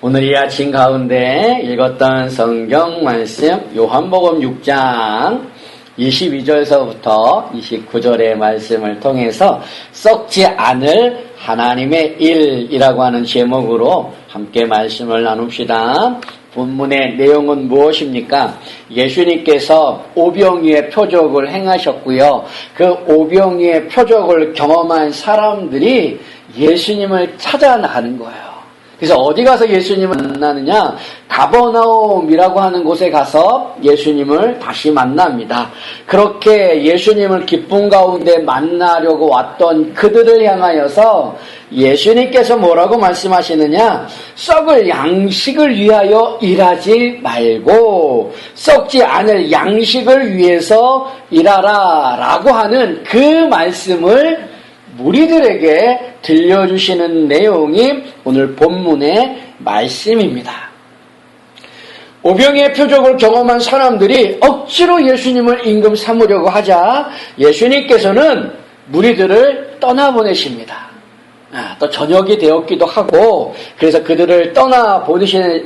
오늘 이 아침 가운데 읽었던 성경 말씀 요한복음 6장 22절서부터 29절의 말씀을 통해서 썩지 않을 하나님의 일이라고 하는 제목으로 함께 말씀을 나눕시다. 본문의 내용은 무엇입니까? 예수님께서 오병이의 표적을 행하셨고요. 그 오병이의 표적을 경험한 사람들이 예수님을 찾아 나가는 거예요. 그래서 어디 가서 예수님을 만나느냐? 가버나움이라고 하는 곳에 가서 예수님을 다시 만납니다. 그렇게 예수님을 기쁨 가운데 만나려고 왔던 그들을 향하여서 예수님께서 뭐라고 말씀하시느냐? 썩을 양식을 위하여 일하지 말고 썩지 않을 양식을 위해서 일하라 라고 하는 그 말씀을 무리들에게 들려주시는 내용이 오늘 본문의 말씀입니다. 오병이의 표적을 경험한 사람들이 억지로 예수님을 임금 삼으려고 하자 예수님께서는 무리들을 떠나보내십니다. 또 저녁이 되었기도 하고 그래서 그들을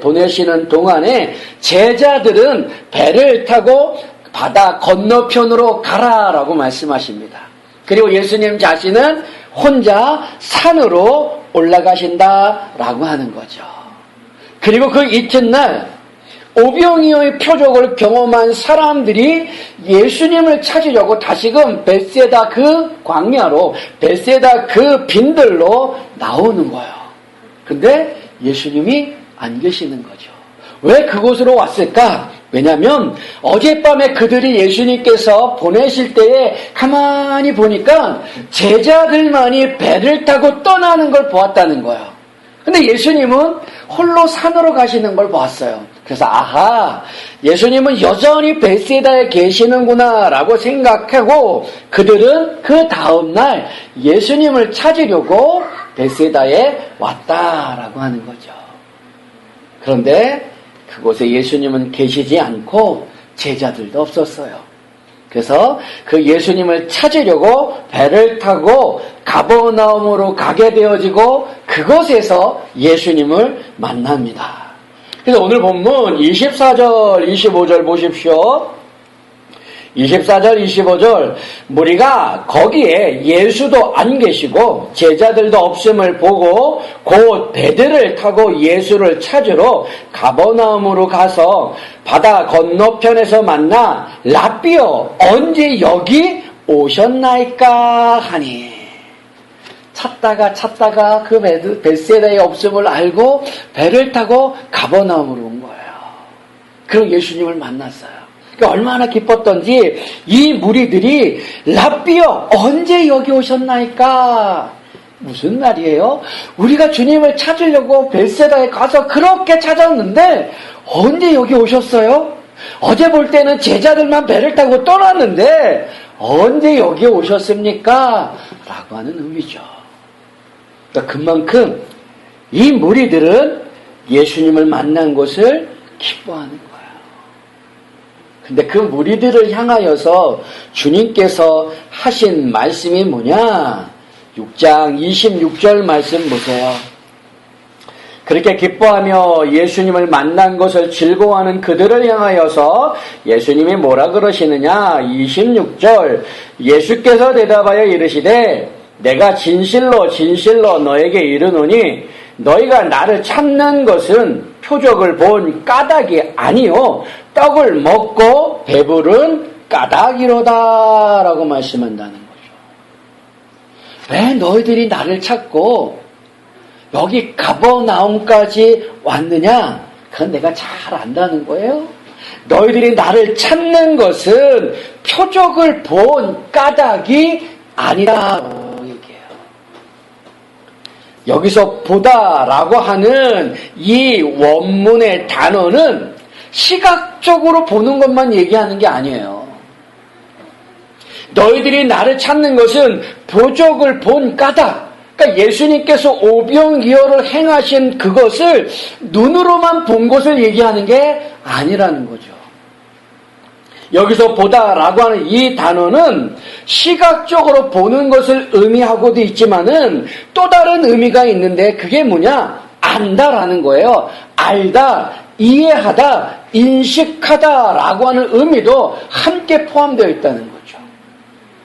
보내시는 동안에 제자들은 배를 타고 바다 건너편으로 가라라고 말씀하십니다. 그리고 예수님 자신은 혼자 산으로 올라가신다라고 하는 거죠. 그리고 그 이튿날 오병이어의 표적을 경험한 사람들이 예수님을 찾으려고 다시금 벳세다 그 광야로 벳세다 그 빈들로 나오는 거예요. 근데 예수님이 안 계시는 거죠. 왜 그곳으로 왔을까? 왜냐하면 어젯밤에 그들이 예수님께서 보내실 때에 가만히 보니까 제자들만이 배를 타고 떠나는 걸 보았다는 거예요. 근데 예수님은 홀로 산으로 가시는 걸 보았어요. 그래서 아하, 예수님은 여전히 벳세다에 계시는구나 라고 생각하고 그들은 그 다음날 예수님을 찾으려고 벳세다에 왔다라고 하는 거죠. 그런데 그곳에 예수님은 계시지 않고 제자들도 없었어요. 그래서 그 예수님을 찾으려고 배를 타고 가버나움으로 가게 되어지고 그곳에서 예수님을 만납니다. 그래서 오늘 본문 24절, 25절 보십시오. 24절, 25절 무리가 거기에 예수도 안 계시고 제자들도 없음을 보고 곧 배들을 타고 예수를 찾으러 가버나움으로 가서 바다 건너편에서 만나 라삐여 언제 여기 오셨나이까 하니 찾다가 그 벳세다에 없음을 알고 배를 타고 가버나움으로 온 거예요. 그리고 예수님을 만났어요. 얼마나 기뻤던지 이 무리들이 라삐여 언제 여기 오셨나이까? 무슨 말이에요? 우리가 주님을 찾으려고 벳세다에 가서 그렇게 찾았는데 언제 여기 오셨어요? 어제 볼 때는 제자들만 배를 타고 떠났는데 언제 여기 오셨습니까? 라고 하는 의미죠. 그러니까 그만큼 이 무리들은 예수님을 만난 것을 기뻐하는 거예요. 근데 그 무리들을 향하여서 주님께서 하신 말씀이 뭐냐? 6장 26절 말씀 보세요. 그렇게 기뻐하며 예수님을 만난 것을 즐거워하는 그들을 향하여서 예수님이 뭐라 그러시느냐? 26절 예수께서 대답하여 이르시되 내가 진실로 너에게 이르노니 너희가 나를 찾는 것은 표적을 본 까닭이 아니요 떡을 먹고 배부른 까닭이로다 라고 말씀한다는 거죠. 왜 너희들이 나를 찾고 여기 가버나움까지 왔느냐? 그건 내가 잘 안다는 거예요. 너희들이 나를 찾는 것은 표적을 본 까닭이 아니라 여기서 보다라고 하는 이 원문의 단어는 시각적으로 보는 것만 얘기하는 게 아니에요. 너희들이 나를 찾는 것은 표적을 본 까닭. 그러니까 예수님께서 오병이어를 행하신 그것을 눈으로만 본 것을 얘기하는 게 아니라는 거죠. 여기서 보다라고 하는 이 단어는 시각적으로 보는 것을 의미하고도 있지만은 또 다른 의미가 있는데 그게 뭐냐? 안다라는 거예요. 알다, 이해하다, 인식하다라고 하는 의미도 함께 포함되어 있다는 거죠.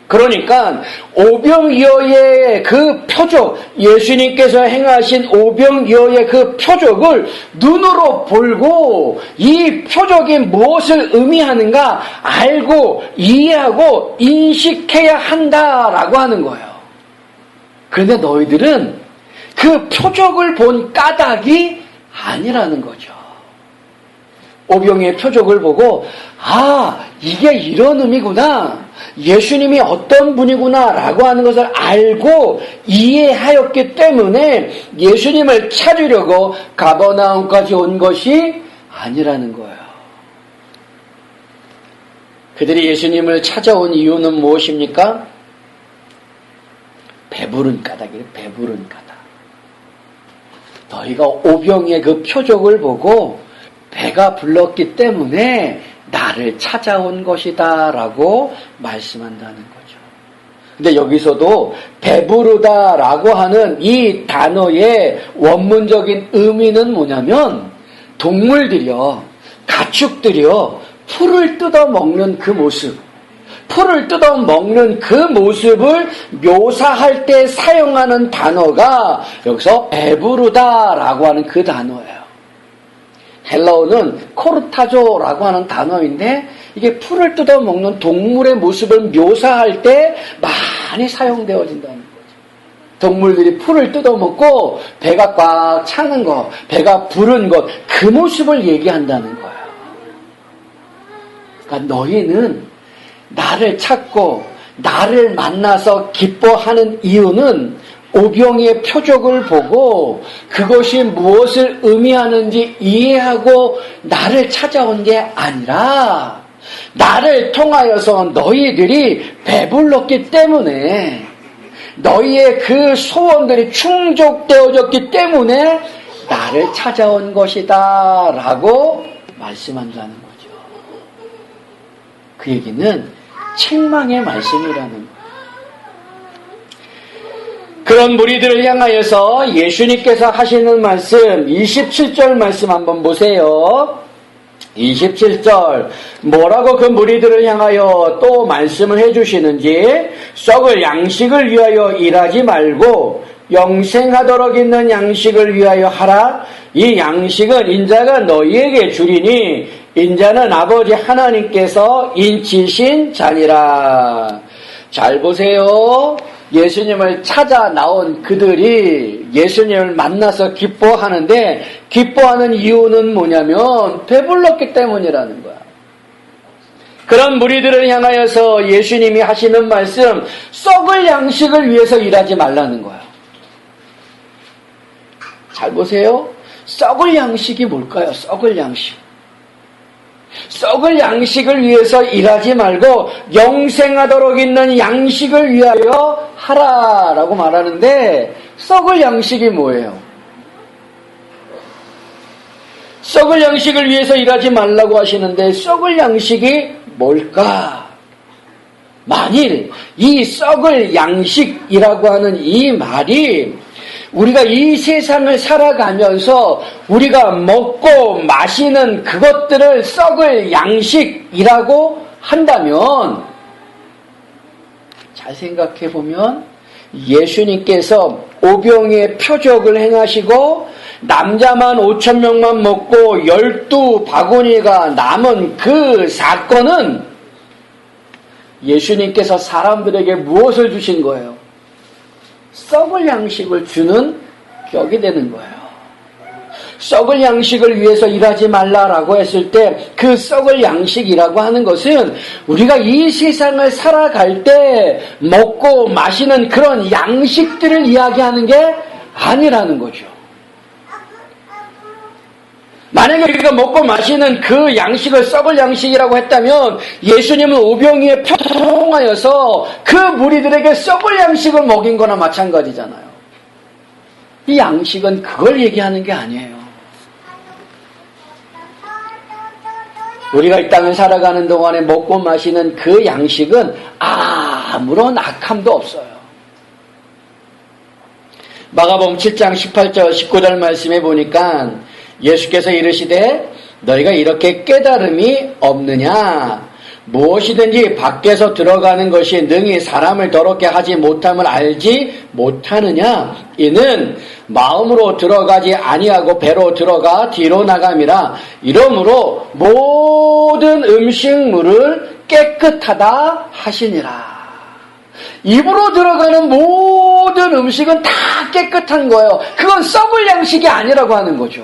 그러니까 오병이어의 그 표적, 예수님께서 행하신 오병이어의 그 표적을 눈으로 보고 이 표적이 무엇을 의미하는가 알고 이해하고 인식해야 한다라고 하는 거예요. 그런데 너희들은 그 표적을 본 까닭이 아니라는 거죠. 오병이의 표적을 보고 이게 이런 의미구나, 예수님이 어떤 분이구나 라고 하는 것을 알고 이해하였기 때문에 예수님을 찾으려고 가버나움까지 온 것이 아니라는 거예요. 그들이 예수님을 찾아온 이유는 무엇입니까? 배부른 까닭이에요. 배부른 까닭. 너희가 오병이의 그 표적을 보고 배가 불렀기 때문에 나를 찾아온 것이다 라고 말씀한다는 거죠. 근데 여기서도 배부르다 라고 하는 이 단어의 원문적인 의미는 뭐냐면 동물들이요, 가축들이요, 풀을 뜯어 먹는 그 모습, 풀을 뜯어 먹는 그 모습을 묘사할 때 사용하는 단어가 여기서 배부르다라고 하는 그 단어예요. 헬라어는 코르타조라고 하는 단어인데 이게 풀을 뜯어 먹는 동물의 모습을 묘사할 때 많이 사용되어진다는 거죠. 동물들이 풀을 뜯어 먹고 배가 꽉 차는 것, 배가 부른 것, 그 모습을 얘기한다는 거예요. 그러니까 너희는 나를 찾고 나를 만나서 기뻐하는 이유는 오병이의 표적을 보고 그것이 무엇을 의미하는지 이해하고 나를 찾아온 게 아니라 나를 통하여서 너희들이 배불렀기 때문에, 너희의 그 소원들이 충족되어졌기 때문에 나를 찾아온 것이다 라고 말씀한다는 거죠. 그 얘기는 책망의 말씀이라는 거예요. 그런 무리들을 향하여서 예수님께서 하시는 말씀, 27절 말씀 한번 보세요. 27절 뭐라고 그 무리들을 향하여 또 말씀을 해주시는지, 썩을 양식을 위하여 일하지 말고 영생하도록 있는 양식을 위하여 하라. 이 양식은 인자가 너희에게 주리니 인자는 아버지 하나님께서 인치신 자니라. 잘 보세요. 예수님을 찾아 나온 그들이 예수님을 만나서 기뻐하는데 기뻐하는 이유는 뭐냐면 배불렀기 때문이라는 거야. 그런 무리들을 향하여서 예수님이 하시는 말씀, 썩을 양식을 위해서 일하지 말라는 거야. 잘 보세요. 썩을 양식이 뭘까요? 썩을 양식. 썩을 양식을 위해서 일하지 말고 영생하도록 있는 양식을 위하여 하라라고 말하는데, 썩을 양식이 뭐예요? 썩을 양식을 위해서 일하지 말라고 하시는데 썩을 양식이 뭘까? 만일 이 썩을 양식이라고 하는 이 말이 우리가 이 세상을 살아가면서 우리가 먹고 마시는 그것들을 썩을 양식이라고 한다면, 잘 생각해 보면 예수님께서 오병이의 표적을 행하시고 남자만 5,000명만 먹고 12바구니가 남은 그 사건은 예수님께서 사람들에게 무엇을 주신 거예요? 썩을 양식을 주는 격이 되는 거예요. 썩을 양식을 위해서 일하지 말라라고 했을 때 그 썩을 양식이라고 하는 것은 우리가 이 세상을 살아갈 때 먹고 마시는 그런 양식들을 이야기하는 게 아니라는 거죠. 만약에 우리가 먹고 마시는 그 양식을 썩을 양식이라고 했다면 예수님은 오병이의 표적을 통하여서 그 무리들에게 썩을 양식을 먹인 거나 마찬가지잖아요. 이 양식은 그걸 얘기하는 게 아니에요. 우리가 이 땅을 살아가는 동안에 먹고 마시는 그 양식은 아무런 악함도 없어요. 마가복음 7장 18절 19절 말씀해 보니까 예수께서 이르시되 너희가 이렇게 깨달음이 없느냐? 무엇이든지 밖에서 들어가는 것이 능히 사람을 더럽게 하지 못함을 알지 못하느냐? 이는 마음으로 들어가지 아니하고 배로 들어가 뒤로 나감이라. 이러므로 모든 음식물을 깨끗하다 하시니라. 입으로 들어가는 모든 음식은 다 깨끗한 거예요. 그건 썩을 양식이 아니라고 하는 거죠.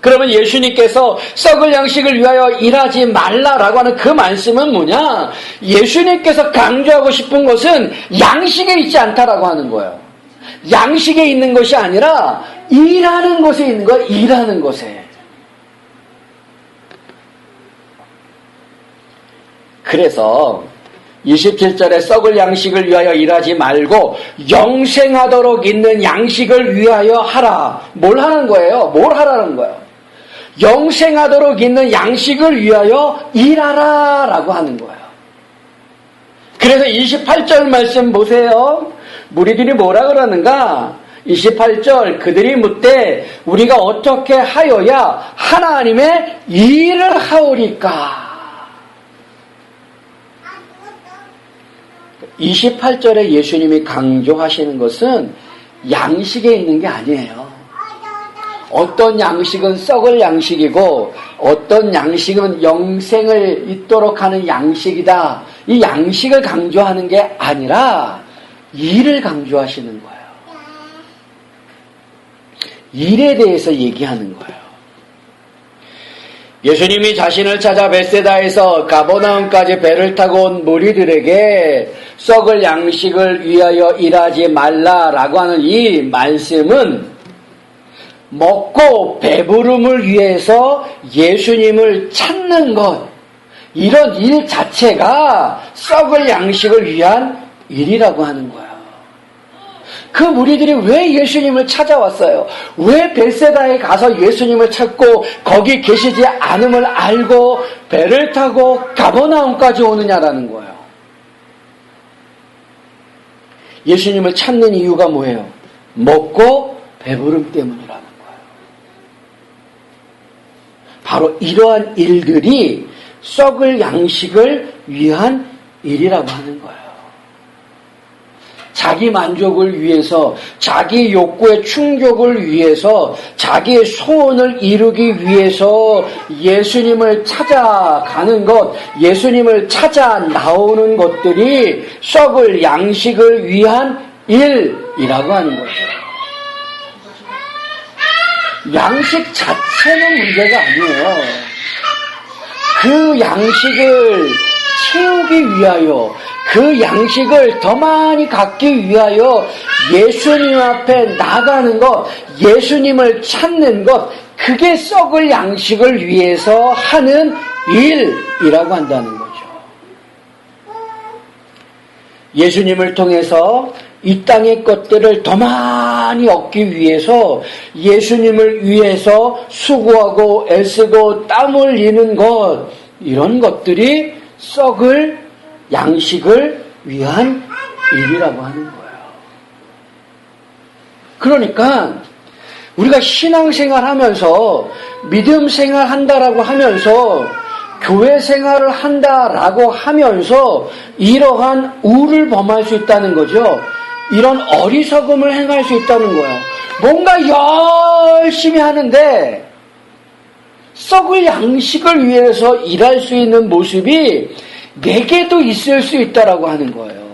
그러면 예수님께서 썩을 양식을 위하여 일하지 말라라고 하는 그 말씀은 뭐냐? 예수님께서 강조하고 싶은 것은 양식에 있지 않다라고 하는 거예요. 양식에 있는 것이 아니라 일하는 것에 있는 거예요. 일하는 것에. 그래서 27절에 썩을 양식을 위하여 일하지 말고 영생하도록 있는 양식을 위하여 하라. 뭘 하는 거예요? 뭘 하라는 거예요? 영생하도록 있는 양식을 위하여 일하라 라고 하는 거예요. 그래서 28절 말씀 보세요. 무리들이 뭐라 그러는가? 28절 그들이 묻되 우리가 어떻게 하여야 하나님의 일을 하오리까? 28절에 예수님이 강조하시는 것은 양식에 있는 게 아니에요. 어떤 양식은 썩을 양식이고 어떤 양식은 영생을 잇도록 하는 양식이다. 이 양식을 강조하는 게 아니라 일을 강조하시는 거예요. 일에 대해서 얘기하는 거예요. 예수님이 자신을 찾아 벳세다에서 가버나움까지 배를 타고 온 무리들에게 썩을 양식을 위하여 일하지 말라라고 하는 이 말씀은 먹고 배부름을 위해서 예수님을 찾는 것, 이런 일 자체가 썩을 양식을 위한 일이라고 하는 거예요. 그 무리들이 왜 예수님을 찾아왔어요? 왜 벳세다에 가서 예수님을 찾고 거기 계시지 않음을 알고 배를 타고 가버나움까지 오느냐라는 거예요. 예수님을 찾는 이유가 뭐예요? 먹고 배부름 때문이라는 거예요. 바로 이러한 일들이 썩을 양식을 위한 일이라고 하는 거예요. 자기 만족을 위해서, 자기 욕구의 충족을 위해서, 자기의 소원을 이루기 위해서 예수님을 찾아가는 것, 예수님을 찾아 나오는 것들이 썩을 양식을 위한 일이라고 하는 거죠. 양식 자체는 문제가 아니에요. 그 양식을 채우기 위하여, 그 양식을 더 많이 갖기 위하여 예수님 앞에 나가는 것, 예수님을 찾는 것, 그게 썩을 양식을 위해서 하는 일이라고 한다는 거죠. 예수님을 통해서 이 땅의 것들을 더 많이 얻기 위해서 예수님을 위해서 수고하고 애쓰고 땀 흘리는 것, 이런 것들이 썩을 양식을 위한 일이라고 하는 거예요. 그러니까 우리가 신앙생활 하면서 믿음 생활 한다라고 하면서 교회 생활을 한다라고 하면서 이러한 우를 범할 수 있다는 거죠. 이런 어리석음을 행할 수 있다는 거예요. 뭔가 열심히 하는데 썩을 양식을 위해서 일할 수 있는 모습이 내게도 있을 수 있다라고 하는 거예요.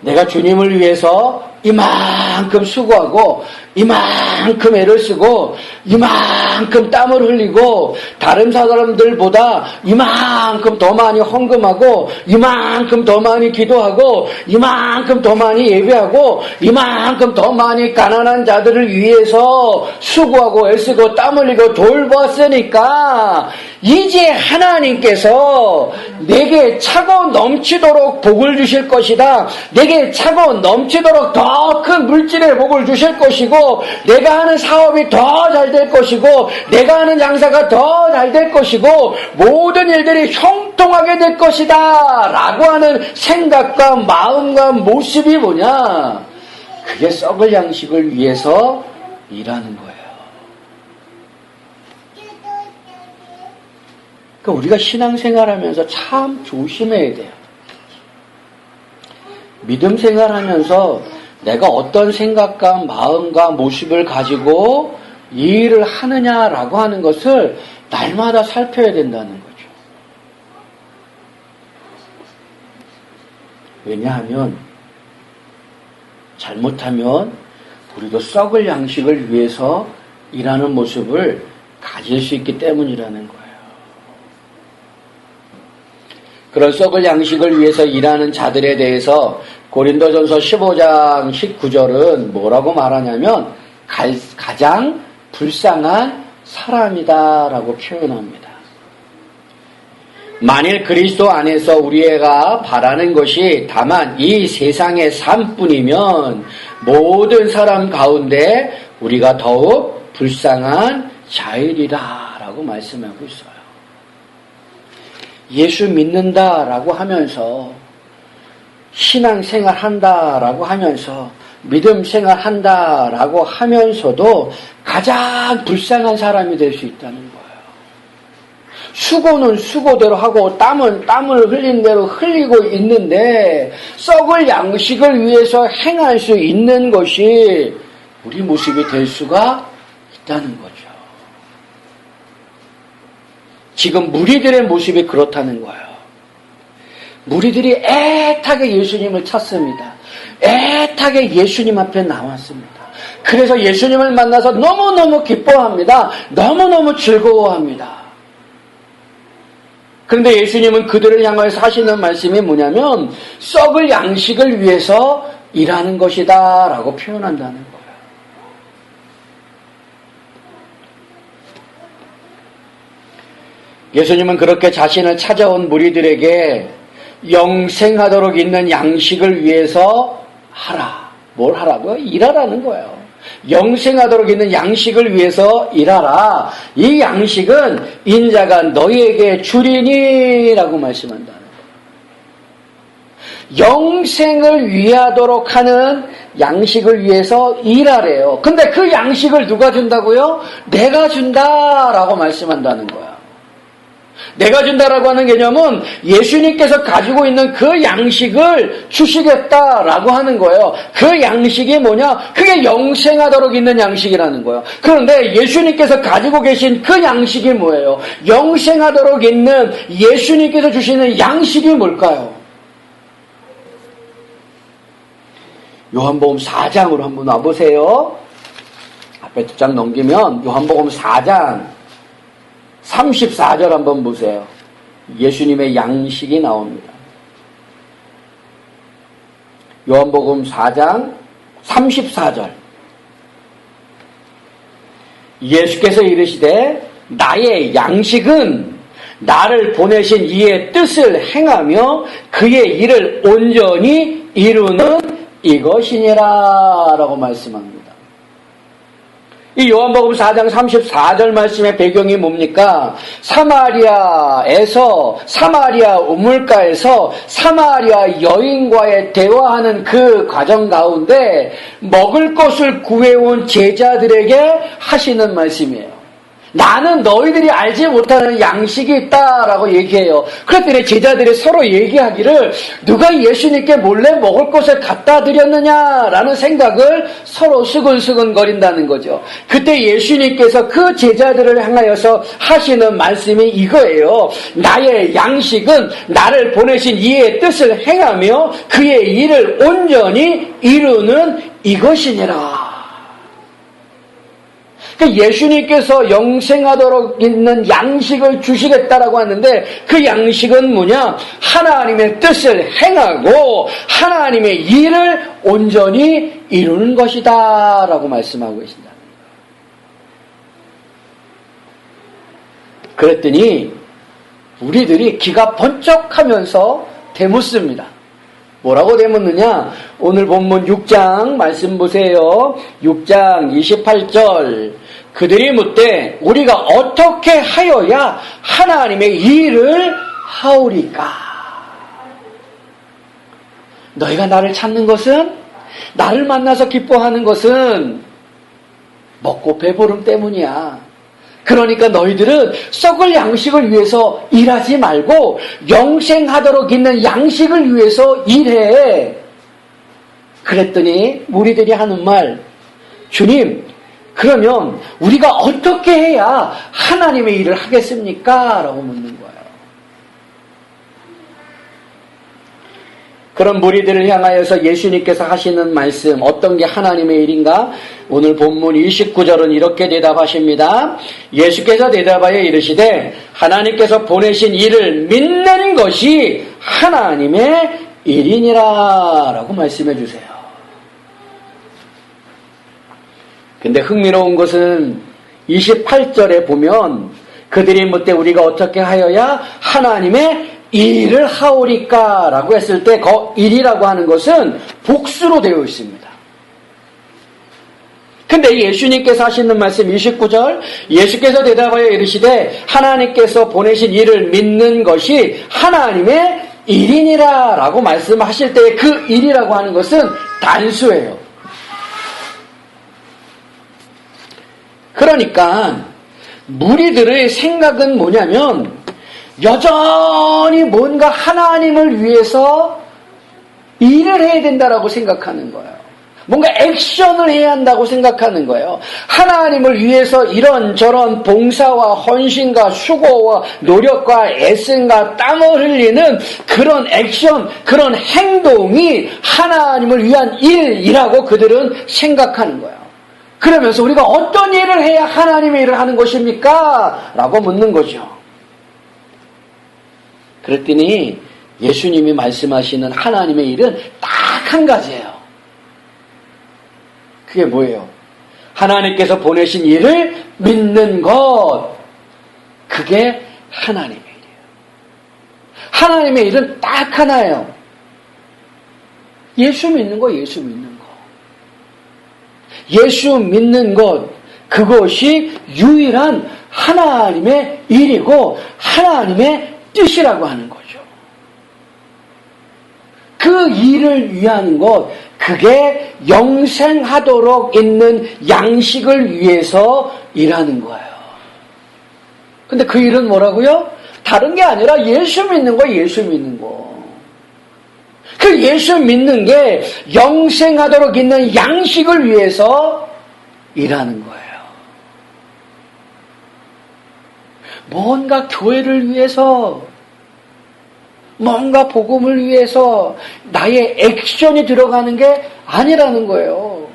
내가 주님을 위해서 이만큼 수고하고 이만큼 애를 쓰고 이만큼 땀을 흘리고 다른 사람들보다 이만큼 더 많이 헌금하고 이만큼 더 많이 기도하고 이만큼 더 많이 예배하고 이만큼 더 많이 가난한 자들을 위해서 수고하고 애쓰고 땀 흘리고 돌봤으니까 이제 하나님께서 내게 차고 넘치도록 복을 주실 것이다. 내게 차고 넘치도록 더 큰 물질의 복을 주실 것이고 내가 하는 사업이 더 잘 될 것이고 내가 하는 장사가 더 잘 될 것이고 모든 일들이 형통하게 될 것이다 라고 하는 생각과 마음과 모습이 뭐냐? 그게 썩을 양식을 위해서 일하는 거예요. 그러니까 우리가 신앙생활하면서 참 조심해야 돼요. 믿음 생활하면서 내가 어떤 생각과 마음과 모습을 가지고 이 일을 하느냐라고 하는 것을 날마다 살펴야 된다는 거죠. 왜냐하면 잘못하면 우리도 썩을 양식을 위해서 일하는 모습을 가질 수 있기 때문이라는 거예요. 그런 썩을 양식을 위해서 일하는 자들에 대해서 고린도전서 15장 19절은 뭐라고 말하냐면 가장 불쌍한 사람이다라고 표현합니다. 만일 그리스도 안에서 우리가 바라는 것이 다만 이 세상의 삶뿐이면 모든 사람 가운데 우리가 더욱 불쌍한 자일이라라고 말씀하고 있어요. 예수 믿는다라고 하면서 신앙생활 한다라고 하면서 믿음 생활 한다라고 하면서도 가장 불쌍한 사람이 될 수 있다는 거예요. 수고는 수고대로 하고 땀은 땀을 흘린 대로 흘리고 있는데 썩을 양식을 위해서 행할 수 있는 것이 우리 모습이 될 수가 있다는 거죠. 지금 무리들의 모습이 그렇다는 거예요. 무리들이 애타게 예수님을 찾습니다. 애타게 예수님 앞에 나왔습니다. 그래서 예수님을 만나서 너무너무 기뻐합니다. 너무너무 즐거워합니다. 그런데 예수님은 그들을 향해서 하시는 말씀이 뭐냐면 썩을 양식을 위해서 일하는 것이다 라고 표현한다는 거예요. 예수님은 그렇게 자신을 찾아온 무리들에게 영생하도록 있는 양식을 위해서 하라. 뭘 하라고요? 일하라는 거예요. 영생하도록 있는 양식을 위해서 일하라. 이 양식은 인자가 너희에게 주리니 라고 말씀한다는 거예요. 영생을 위하도록 하는 양식을 위해서 일하래요. 근데 그 양식을 누가 준다고요? 내가 준다라고 말씀한다는 거예요. 내가 준다라고 하는 개념은 예수님께서 가지고 있는 그 양식을 주시겠다라고 하는 거예요. 그 양식이 뭐냐? 그게 영생하도록 있는 양식이라는 거예요. 그런데 예수님께서 가지고 계신 그 양식이 뭐예요? 영생하도록 있는 예수님께서 주시는 양식이 뭘까요? 요한복음 4장으로 한번 와보세요. 앞에 2장 넘기면 요한복음 4장 34절 한번 보세요. 예수님의 양식이 나옵니다. 요한복음 4장 34절. 예수께서 이르시되 나의 양식은 나를 보내신 이의 뜻을 행하며 그의 일을 온전히 이루는 이것이니라 라고 말씀합니다. 이 요한복음 4장 34절 말씀의 배경이 뭡니까? 사마리아 우물가에서 사마리아 여인과의 대화하는 그 과정 가운데 먹을 것을 구해온 제자들에게 하시는 말씀이에요. 나는 너희들이 알지 못하는 양식이 있다라고 얘기해요. 그랬더니 제자들이 서로 얘기하기를 누가 예수님께 몰래 먹을 것을 갖다 드렸느냐라는 생각을 서로 수근수근거린다는 거죠. 그때 예수님께서 그 제자들을 향하여서 하시는 말씀이 이거예요. 나의 양식은 나를 보내신 이의 뜻을 행하며 그의 일을 온전히 이루는 이것이니라. 예수님께서 영생하도록 있는 양식을 주시겠다라고 하는데 그 양식은 뭐냐? 하나님의 뜻을 행하고 하나님의 일을 온전히 이루는 것이다 라고 말씀하고 계신다. 그랬더니 우리들이 기가 번쩍하면서 되묻습니다. 뭐라고 되묻느냐? 오늘 본문 6장 말씀 보세요. 6장 28절. 그들이 묻되 우리가 어떻게 하여야 하나님의 일을 하오리까. 너희가 나를 찾는 것은, 나를 만나서 기뻐하는 것은 먹고 배부름 때문이야. 그러니까 너희들은 썩을 양식을 위해서 일하지 말고 영생하도록 있는 양식을 위해서 일해. 그랬더니 무리들이 하는 말, 주님, 그러면 우리가 어떻게 해야 하나님의 일을 하겠습니까? 라고 묻는 거예요. 그런 무리들을 향하여서 예수님께서 하시는 말씀, 어떤 게 하나님의 일인가? 오늘 본문 29절은 이렇게 대답하십니다. 예수께서 대답하여 이르시되 하나님께서 보내신 일을 믿는 것이 하나님의 일이니라 라고 말씀해 주세요. 근데 흥미로운 것은 28절에 보면 그들이 묻되 우리가 어떻게 하여야 하나님의 일을 하오리까 라고 했을 때 그 일이라고 하는 것은 복수로 되어 있습니다. 근데 예수님께서 하시는 말씀 29절, 예수께서 대답하여 이르시되 하나님께서 보내신 일을 믿는 것이 하나님의 일이니라 라고 말씀하실 때 그 일이라고 하는 것은 단수예요. 그러니까 무리들의 생각은 뭐냐면 여전히 뭔가 하나님을 위해서 일을 해야 된다라고 생각하는 거예요. 뭔가 액션을 해야 한다고 생각하는 거예요. 하나님을 위해서 이런저런 봉사와 헌신과 수고와 노력과 애씀과 땀을 흘리는 그런 액션, 그런 행동이 하나님을 위한 일이라고 그들은 생각하는 거예요. 그러면서 우리가 어떤 일을 해야 하나님의 일을 하는 것입니까? 라고 묻는 거죠. 그랬더니 예수님이 말씀하시는 하나님의 일은 딱 한 가지예요. 그게 뭐예요? 하나님께서 보내신 일을 믿는 것. 그게 하나님의 일이에요. 하나님의 일은 딱 하나예요. 예수 믿는 거, 예수 믿는 거. 예수 믿는 것, 그것이 유일한 하나님의 일이고 하나님의 뜻이라고 하는 거죠. 그 일을 위한 것, 그게 영생하도록 있는 양식을 위해서 일하는 거예요. 근데 그 일은 뭐라고요? 다른 게 아니라 예수 믿는 거, 예수 믿는 거. 그 예수 믿는 게 영생하도록 있는 양식을 위해서 일하는 거예요. 뭔가 교회를 위해서, 뭔가 복음을 위해서 나의 액션이 들어가는 게 아니라는 거예요.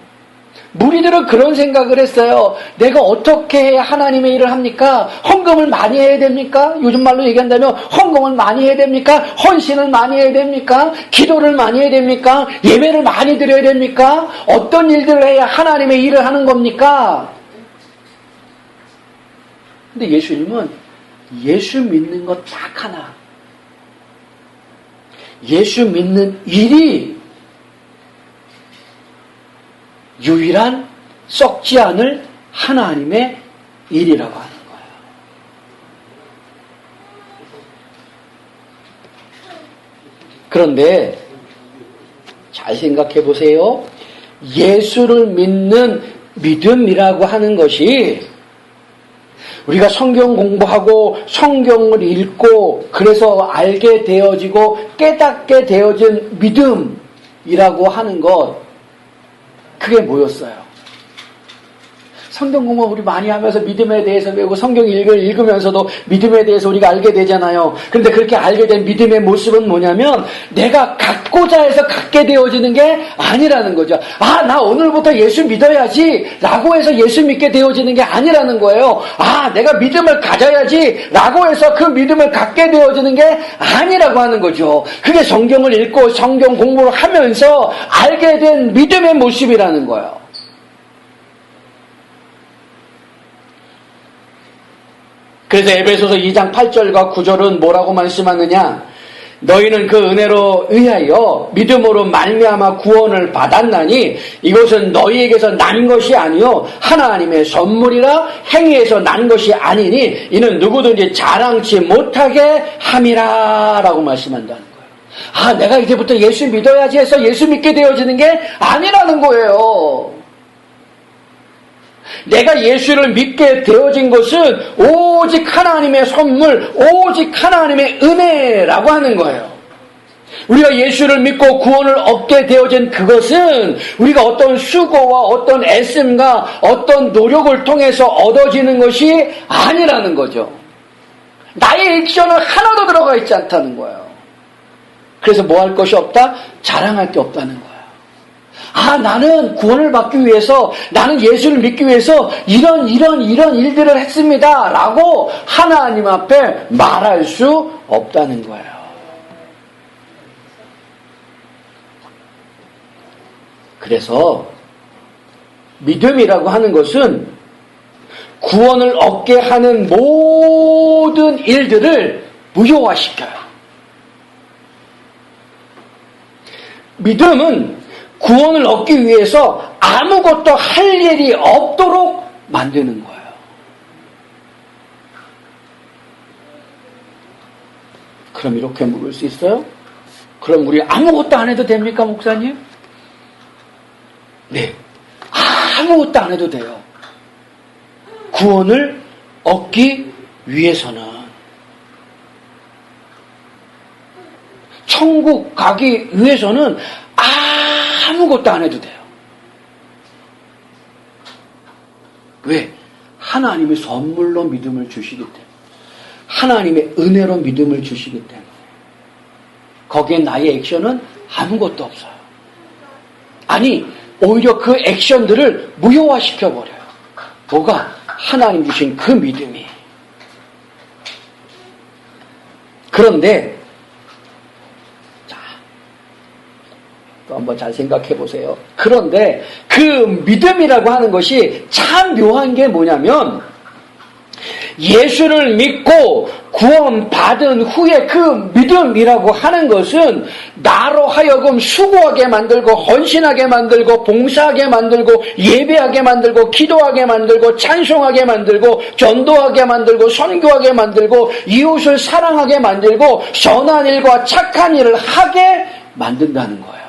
무리들은 그런 생각을 했어요. 내가 어떻게 해야 하나님의 일을 합니까? 헌금을 많이 해야 됩니까? 요즘 말로 얘기한다면 헌금을 많이 해야 됩니까? 헌신을 많이 해야 됩니까? 기도를 많이 해야 됩니까? 예배를 많이 드려야 됩니까? 어떤 일들을 해야 하나님의 일을 하는 겁니까? 근데 예수님은 예수 믿는 것 딱 하나. 예수 믿는 일이 유일한 썩지 않을 하나님의 일이라고 하는 거예요. 그런데 잘 생각해 보세요. 예수를 믿는 믿음이라고 하는 것이 우리가 성경 공부하고 성경을 읽고 그래서 알게 되어지고 깨닫게 되어진 믿음이라고 하는 것, 그게 뭐였어요? 성경 공부 우리 많이 하면서 믿음에 대해서 배우고 성경 읽으면서도 믿음에 대해서 우리가 알게 되잖아요. 그런데 그렇게 알게 된 믿음의 모습은 뭐냐면 내가 갖고자 해서 갖게 되어지는 게 아니라는 거죠. 아, 나 오늘부터 예수 믿어야지 라고 해서 예수 믿게 되어지는 게 아니라는 거예요. 아, 내가 믿음을 가져야지 라고 해서 그 믿음을 갖게 되어지는 게 아니라고 하는 거죠. 그게 성경을 읽고 성경 공부를 하면서 알게 된 믿음의 모습이라는 거예요. 그래서 에베소서 2장 8절과 9절은 뭐라고 말씀하느냐? 너희는 그 은혜로 의하여 믿음으로 말미암아 구원을 받았나니 이것은 너희에게서 난 것이 아니요 하나님의 선물이라 행위에서 난 것이 아니니 이는 누구든지 자랑치 못하게 함이라 라고 말씀한다는 거예요. 내가 이제부터 예수 믿어야지 해서 예수 믿게 되어지는 게 아니라는 거예요. 내가 예수를 믿게 되어진 것은 오직 하나님의 선물, 오직 하나님의 은혜라고 하는 거예요. 우리가 예수를 믿고 구원을 얻게 되어진 그것은 우리가 어떤 수고와 어떤 애씀과 어떤 노력을 통해서 얻어지는 것이 아니라는 거죠. 나의 액션은 하나도 들어가 있지 않다는 거예요. 그래서 뭐 할 것이 없다? 자랑할 게 없다는 거예요. 나는 구원을 받기 위해서, 나는 예수를 믿기 위해서 이런 일들을 했습니다 라고 하나님 앞에 말할 수 없다는 거예요. 그래서 믿음이라고 하는 것은 구원을 얻게 하는 모든 일들을 무효화시켜요. 믿음은 구원을 얻기 위해서 아무것도 할 일이 없도록 만드는 거예요. 그럼 이렇게 물을 수 있어요? 그럼 우리 아무것도 안 해도 됩니까, 목사님? 네. 아무것도 안 해도 돼요. 구원을 얻기 위해서는. 천국 가기 위해서는 아무것도 안 해도 돼요. 왜? 하나님의 선물로 믿음을 주시기 때문에. 하나님의 은혜로 믿음을 주시기 때문에. 거기에 나의 액션은 아무것도 없어요. 아니, 오히려 그 액션들을 무효화시켜버려요. 뭐가? 하나님 주신 그 믿음이. 그런데 또 한번 잘 생각해 보세요. 그런데 그 믿음이라고 하는 것이 참 묘한 게 뭐냐면 예수를 믿고 구원받은 후에 그 믿음이라고 하는 것은 나로 하여금 수고하게 만들고 헌신하게 만들고 봉사하게 만들고 예배하게 만들고 기도하게 만들고 찬송하게 만들고 전도하게 만들고 선교하게 만들고 이웃을 사랑하게 만들고 선한 일과 착한 일을 하게 만든다는 거예요.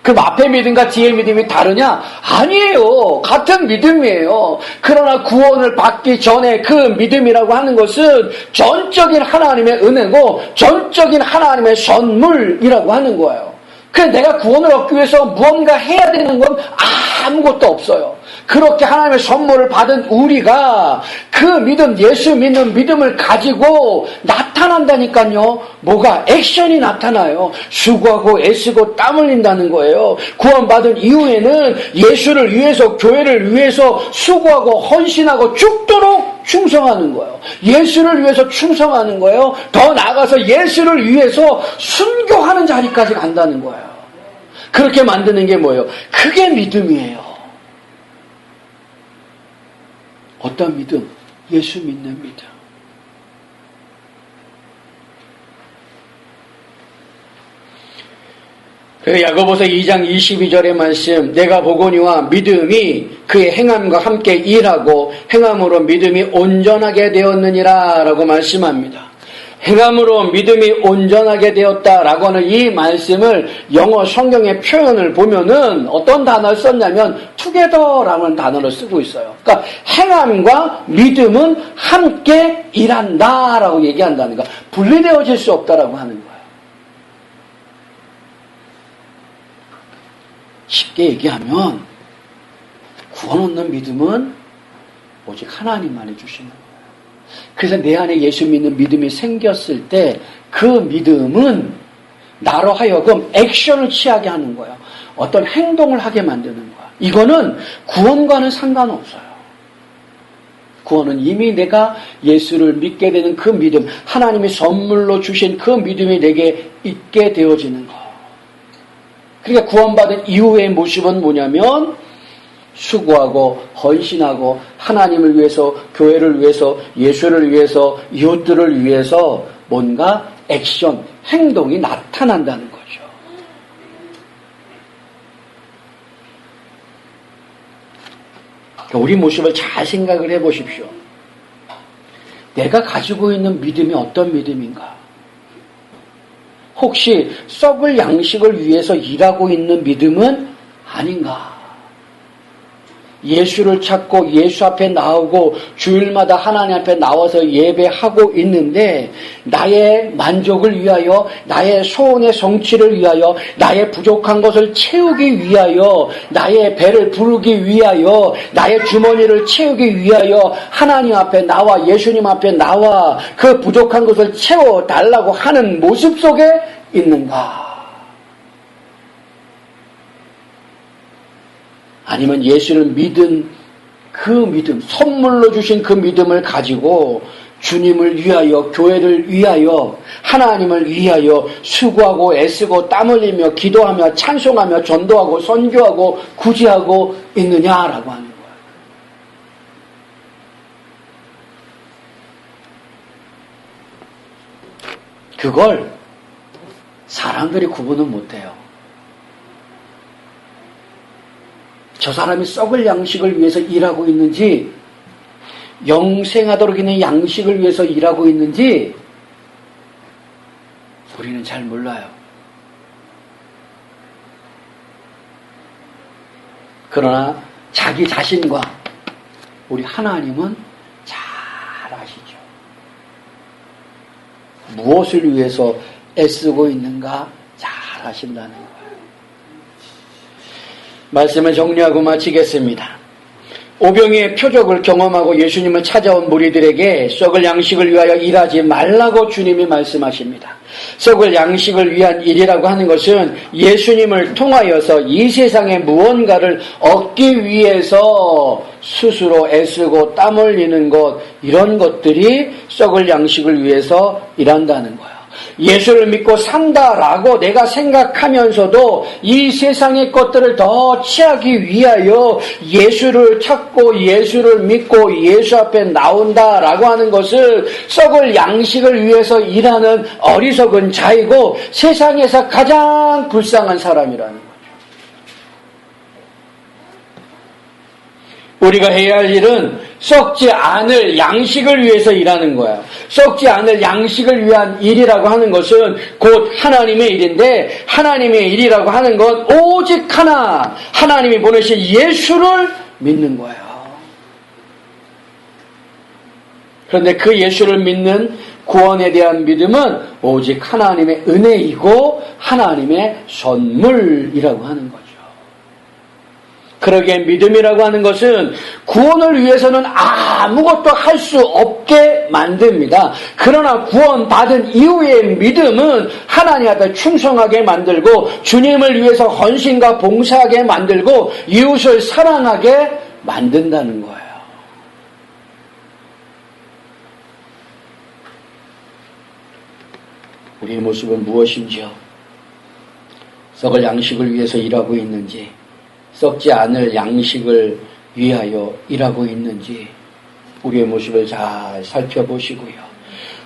그럼 앞에 믿음과 뒤에 믿음이 다르냐? 아니에요. 같은 믿음이에요. 그러나 구원을 받기 전에 그 믿음이라고 하는 것은 전적인 하나님의 은혜고 전적인 하나님의 선물이라고 하는 거예요. 그래서 내가 구원을 얻기 위해서 무언가 해야 되는 건 아무것도 없어요. 그렇게 하나님의 선물을 받은 우리가 그 믿음, 예수 믿는 믿음을 가지고 나타난다니까요. 뭐가? 액션이 나타나요. 수고하고 애쓰고 땀 흘린다는 거예요. 구원받은 이후에는 예수를 위해서, 교회를 위해서 수고하고 헌신하고 죽도록 충성하는 거예요. 예수를 위해서 충성하는 거예요. 더 나아가서 예수를 위해서 순교하는 자리까지 간다는 거예요. 그렇게 만드는 게 뭐예요? 그게 믿음이에요. 어떤 믿음? 예수 믿는 믿음. 그 야고보서 2장 22절의 말씀, 내가 보거니와 믿음이 그의 행함과 함께 일하고 행함으로 믿음이 온전하게 되었느니라 라고 말씀합니다. 행함으로 믿음이 온전하게 되었다라고 하는 이 말씀을 영어 성경의 표현을 보면은 어떤 단어를 썼냐면 together라는 단어를 쓰고 있어요. 그러니까 행함과 믿음은 함께 일한다라고 얘기한다는 거. 분리되어질 수 없다라고 하는 거예요. 쉽게 얘기하면 구원 얻는 믿음은 오직 하나님만이 주시는 거예요. 그래서 내 안에 예수 믿는 믿음이 생겼을 때 그 믿음은 나로 하여금 액션을 취하게 하는 거예요. 어떤 행동을 하게 만드는 거야. 이거는 구원과는 상관없어요. 구원은 이미 내가 예수를 믿게 되는 그 믿음, 하나님이 선물로 주신 그 믿음이 내게 있게 되어지는 거. 그러니까 구원받은 이후의 모습은 뭐냐면 수고하고 헌신하고 하나님을 위해서, 교회를 위해서, 예수를 위해서, 이웃들을 위해서 뭔가 액션, 행동이 나타난다는 거죠. 우리 모습을 잘 생각을 해보십시오. 내가 가지고 있는 믿음이 어떤 믿음인가? 혹시 썩을 양식을 위해서 일하고 있는 믿음은 아닌가? 예수를 찾고 예수 앞에 나오고 주일마다 하나님 앞에 나와서 예배하고 있는데 나의 만족을 위하여, 나의 소원의 성취를 위하여, 나의 부족한 것을 채우기 위하여, 나의 배를 부르기 위하여, 나의 주머니를 채우기 위하여 하나님 앞에 나와, 예수님 앞에 나와 그 부족한 것을 채워달라고 하는 모습 속에 있는가? 아니면 예수를 믿은 그 믿음, 선물로 주신 그 믿음을 가지고 주님을 위하여, 교회를 위하여, 하나님을 위하여 수고하고 애쓰고 땀 흘리며 기도하며 찬송하며 전도하고 선교하고 구제하고 있느냐라고 하는 거예요. 그걸 사람들이 구분을 못해요. 저 사람이 썩을 양식을 위해서 일하고 있는지, 영생하도록 있는 양식을 위해서 일하고 있는지 우리는 잘 몰라요. 그러나 자기 자신과 우리 하나님은 잘 아시죠. 무엇을 위해서 애쓰고 있는가 잘 아신다는 거예요. 말씀을 정리하고 마치겠습니다. 오병이의 표적을 경험하고 예수님을 찾아온 무리들에게 썩을 양식을 위하여 일하지 말라고 주님이 말씀하십니다. 썩을 양식을 위한 일이라고 하는 것은 예수님을 통하여서 이 세상의 무언가를 얻기 위해서 스스로 애쓰고 땀 흘리는 것, 이런 것들이 썩을 양식을 위해서 일한다는 거예요. 예수를 믿고 산다라고 내가 생각하면서도 이 세상의 것들을 더 취하기 위하여 예수를 찾고 예수를 믿고 예수 앞에 나온다라고 하는 것을 썩을 양식을 위해서 일하는 어리석은 자이고 세상에서 가장 불쌍한 사람이라는 거죠. 우리가 해야 할 일은 썩지 않을 양식을 위해서 일하는 거야. 썩지 않을 양식을 위한 일이라고 하는 것은 곧 하나님의 일인데, 하나님의 일이라고 하는 건 오직 하나, 하나님이 보내신 예수를 믿는 거예요. 그런데 그 예수를 믿는 구원에 대한 믿음은 오직 하나님의 은혜이고 하나님의 선물이라고 하는 거죠. 그러기에 믿음이라고 하는 것은 구원을 위해서는 아무것도 할 수 없게 만듭니다. 그러나 구원받은 이후의 믿음은 하나님 앞에 충성하게 만들고 주님을 위해서 헌신과 봉사하게 만들고 이웃을 사랑하게 만든다는 거예요. 우리의 모습은 무엇인지요? 썩을 양식을 위해서 일하고 있는지, 썩지 않을 양식을 위하여 일하고 있는지 우리의 모습을 잘 살펴보시고요.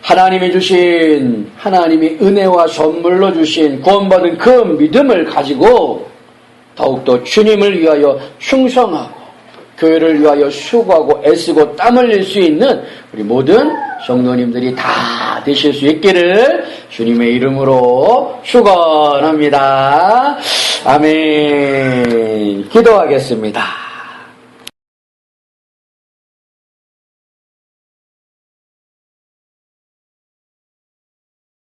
하나님이 주신, 하나님이 은혜와 선물로 주신 구원받은 그 믿음을 가지고 더욱더 주님을 위하여 충성하고 교회를 위하여 수고하고 애쓰고 땀 흘릴 수 있는 우리 모든 성도님들이 다 되실 수 있기를 주님의 이름으로 축원합니다. 아멘. 기도하겠습니다.